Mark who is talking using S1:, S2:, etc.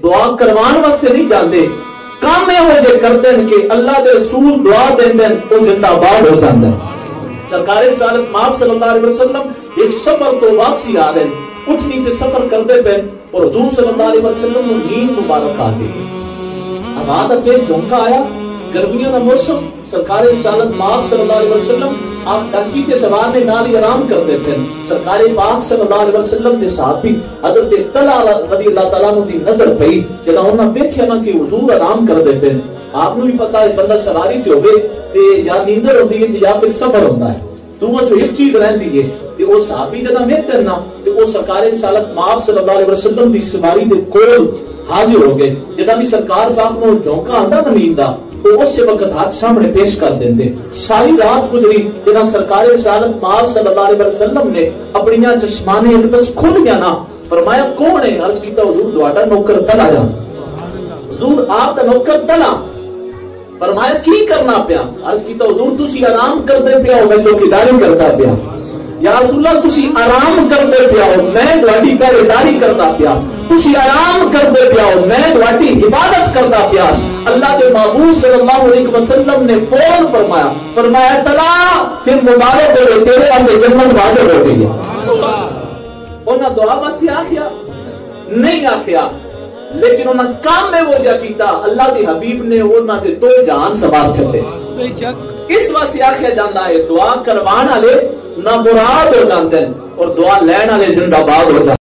S1: دعا کروان واسطے نہیں جاندے، کام یہ جے کرتے ہیں کہ اللہ دے رسول دعا دیندے تو زندہ باد ہو جاندے۔ سرکار رسالت مآب صلی اللہ علیہ وسلم ایک سفر تو واپسی آ رہے ہیں، اٹھنی تے سفر کرتے پہ اور حضور صلی اللہ علیہ وسلم کو نیند مبارک آ گئی، آواز تیز جھونکا آیا، گرمیوں کا موسم، سرکار رسالت مآب صلی اللہ علیہ وسلم آپ ڈاکی کے سوار میں نال ہی آرام کرتے تھے۔ سرکار پاک صلی اللہ علیہ وسلم کے صحابی حضرت طلحہ رضی اللہ تعالیٰ عنہ دی نظر پئی، جب انہوں نے دیکھا نا کہ حضور آرام کر دیتے ہیں، آپ نے بھی پتا ہے بندہ سواری تے ہوگے تے یا نیندر ہوندی ہے یا پھر سفر ہوتا ہے، تو وہ جو ایک چیز رہندی ہے کہ وہ صحابی جدا میں کرنا تے وہ سرکار رسالت مآب صلی اللہ علیہ وسلم دی سواری دے کول حاضر ہو گئے، جدا بھی سرکار پاک نو جھونکا آندا نا نیند دا تو اس وقت ہاتھ سامنے پیش کر دیندے۔ ساری رات گزری، جنا سرکار رسالت مآب صلی اللہ علیہ وسلم نے اپنی چشمانے اقدس کھل گیا نا، فرمایا کون ہے؟ عرض کیتا حضور تہاڈا نوکر طلحہ جان، حضور آپ دا نوکر طلحہ۔ فرمایا کی کرنا پیا؟ عرض کیتا حضور تسی آرام کرتے پیا ہو، میں چوکیداری کرتا پیا۔ یا رسول اللہ تسی آرام کرتے پیا ہو، میں تہاڈی پہرےداری کرتا پیا، تسی آرام کرتے پیا ہو، میں تہاڈی عبادت کرتا پیا۔ اللہ کے محبوب صلی اللہ علیہ وسلم نے فوراً فرمایا طلحہ پھر مبارک ہو تیرے واسطے جنت واجب ہو گئی ہے۔ انہاں دعا بس آخیا نہیں آخیا، لیکن انہاں کام میں وہ جا کیتا، اللہ کے حبیب نے انہاں سے دو جہان سوار چھڈے۔ اس واسطے آخیا جاندا ہے دعا کروان والے نہ مراد ہو جاندے اور دعا لین والے زندہ باد ہو جاندے۔